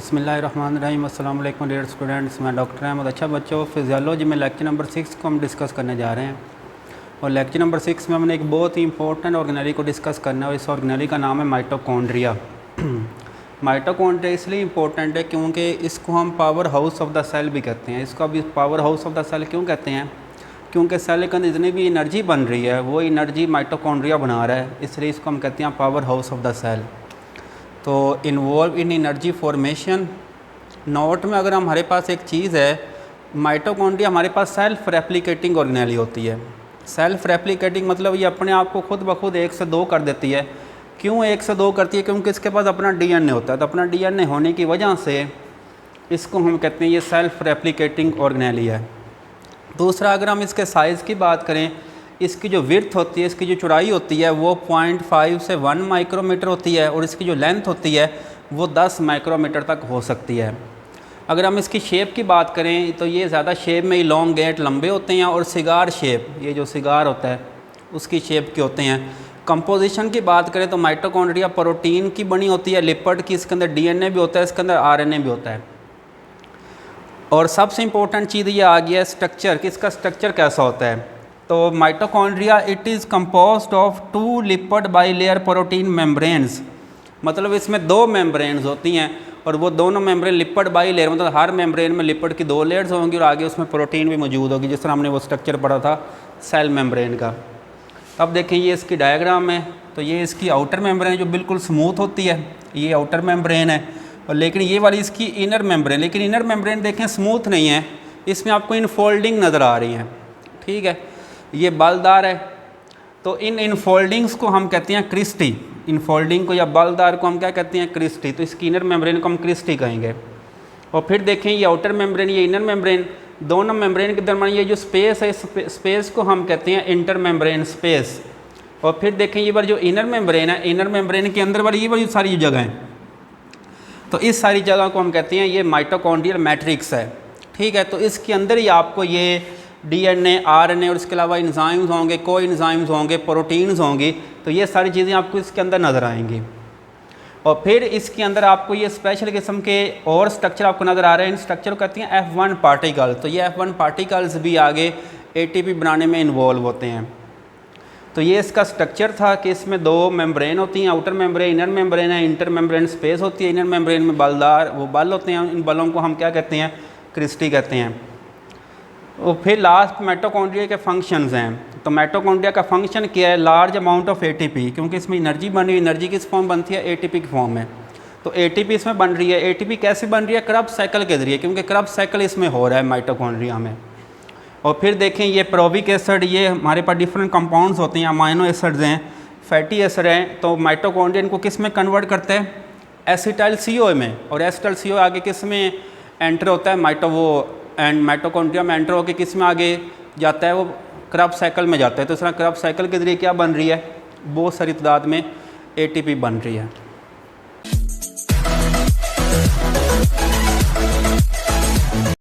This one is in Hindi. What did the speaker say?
बिस्मिल्लाहिर्रहमानिर्रहीम। अस्सलाम वालेकुम डियर स्टूडेंट्स, मैं डॉक्टर अहमद। अच्छा बच्चों, फिजियोलॉजी में लेक्चर नंबर 6 को हम डिस्कस करने जा रहे हैं और लेक्चर नंबर 6 में हमने एक बहुत ही इंपॉर्टेंट ऑर्गेनेली को डिस्कस करना है और इस ऑर्गेनेली का नाम है माइटोकॉन्ड्रिया। माइटोकॉन्ड्रिया इसलिए इंपॉर्टेंट है क्योंकि इसको हम power house of the cell भी कहते हैं। इसको अभी power house of the cell क्यों कहते हैं? क्योंकि सेल के अंदर जितनी भी एनर्जी बन रही है वो एनर्जी माइटोकॉन्ड्रिया बना रहा है, इसलिए इसको हम कहते हैं power house of the cell. तो involve in energy formation. Note में अगर हमारे पास एक चीज़ है, माइटोकॉन्ड्रिया हमारे पास सेल्फ रेप्लिकेटिंग ऑर्गेनेली होती है। सेल्फ रेप्लिकेटिंग मतलब ये अपने आप को खुद ब खुद 1 से 2 कर देती है। क्यों 1 से 2 करती है? क्योंकि इसके पास अपना डीएनए होता है। तो अपना डीएनए होने की वजह से इसको हम कहते हैं ये सेल्फ रेप्लिकेटिंग ऑर्गेनेली है। दूसरा, अगर हम इसके साइज़ की बात करें, इसकी जो विड्थ होती है, इसकी जो चौड़ाई होती है वो 0.5 से 1 माइक्रोमीटर होती है और इसकी जो लेंथ होती है वो 10 माइक्रोमीटर तक हो सकती है। अगर हम इसकी शेप की बात करें तो ये ज़्यादा शेप में इलॉन्गेट लंबे होते हैं और सिगार शेप, ये जो सिगार होता है उसकी शेप के होते हैं। कंपोजिशन की बात करें तो माइटोकॉन्ड्रिया प्रोटीन की बनी होती है, लिपिड की, इसके अंदर डीएनए भी होता है, इसके अंदर आरएनए भी होता है। और सबसे इम्पोर्टेंट चीज़ ये आ गया है स्ट्रक्चर, कि इसका स्ट्रक्चर कैसा होता है। तो mitochondria it is composed of 2 lipid bilayer protein membranes. मतलब इसमें 2 मेम्ब्रेन्स होती हैं और वो दोनों मेम्ब्रेन लिपिड बाइलेयर, मतलब हर मेम्ब्रेन में लिपिड की 2 लेयर्स होंगी और आगे उसमें प्रोटीन भी मौजूद होगी, जिस तरह हमने वो स्ट्रक्चर पढ़ा था सेल मेम्ब्रेन का। अब देखें ये इसकी डायग्राम है। तो ये इसकी आउटर मेम्ब्रेन जो बिल्कुल स्मूथ होती है, ये आउटर मेम्ब्रेन है। और लेकिन ये वाली इसकी इनर मेम्ब्रेन, लेकिन इनर मेम्ब्रेन देखें स्मूथ नहीं है, इसमें आपको इनफोल्डिंग नज़र आ रही हैं। ठीक है, ये बलदार है। तो इन इनफोल्डिंग्स को हम कहते हैं क्रिस्टी। इनफोल्डिंग को या बलदार को हम क्या कहते हैं? क्रिस्टी। तो इसकी इनर मेम्ब्रेन को हम क्रिस्टी कहेंगे। और फिर देखें ये आउटर मेम्ब्रेन, ये इनर मेम्ब्रेन, दोनों मेम्ब्रेन के दरमियान ये जो स्पेस है, स्पेस को हम कहते हैं इंटर मेम्ब्रेन स्पेस। और फिर देखें ये वाली जो इनर मेम्ब्रेन है, इनर मेम्ब्रेन के अंदर वाली ये वाली सारी जगह हैं, तो इस सारी जगह को हम कहते हैं ये माइटोकॉन्ड्रियल मैट्रिक्स है। ठीक है, तो इसके अंदर ही आपको ये डीएनए, आरएनए और इसके अलावा एंजाइम्स होंगे, को एंजाइम्स होंगे, प्रोटीन्स होंगी, तो ये सारी चीज़ें आपको इसके अंदर नज़र आएंगी। और फिर इसके अंदर आपको ये स्पेशल किस्म के और स्ट्रक्चर आपको नज़र आ रहे हैं। इन स्ट्रक्चर को कहते हैं F1 पार्टिकल। तो ये F1 पार्टिकल्स भी आगे ATP बनाने में इन्वॉल्व होते हैं। तो ये इसका स्ट्रक्चर था कि इसमें 2 मेम्ब्रेन होती हैं, आउटर मेम्ब्रेन, इनर मेम्ब्रेन है, इंटर मेम्ब्रेन स्पेस होती है। इनर मेम्ब्रेन में बलदार वो बल होते हैं, इन बलों को हम क्या कहते हैं? क्रिस्टी कहते हैं। और फिर लास्ट माइटोकॉन्ड्रिया के फंक्शंस हैं। तो माइटोकॉन्ड्रिया का फंक्शन क्या है? लार्ज अमाउंट ऑफ ATP, क्योंकि इसमें एनर्जी बन रही है। एनर्जी किस फॉर्म बनती है? ATP की फॉर्म में। तो ATP इसमें बन रही है। ATP कैसे बन रही है? क्रब साइकिल के ज़रिए, क्योंकि क्रब साइकिल इसमें हो रहा है माइटोकॉन्ड्रिया में। और फिर देखें ये प्रोविक एसिड, ये हमारे पास डिफरेंट कंपाउंड्स होते हैं, अमाइनो एसिड्स हैं, फैटी एसिड हैं। तो माइटोकॉन्ड्रिया इनको किस में कन्वर्ट करते हैं? एसिटाइल CO में। और एसिटाइल CO आगे किस में एंटर होता है? माइटोकॉन्ड्रिया में एंटर होकर किस में आगे जाता है? वो क्रब साइकिल में जाता है। तो इस तरह क्रब साइकिल के ज़रिए क्या बन रही है? बहुत सारी तादाद में ATP बन रही है।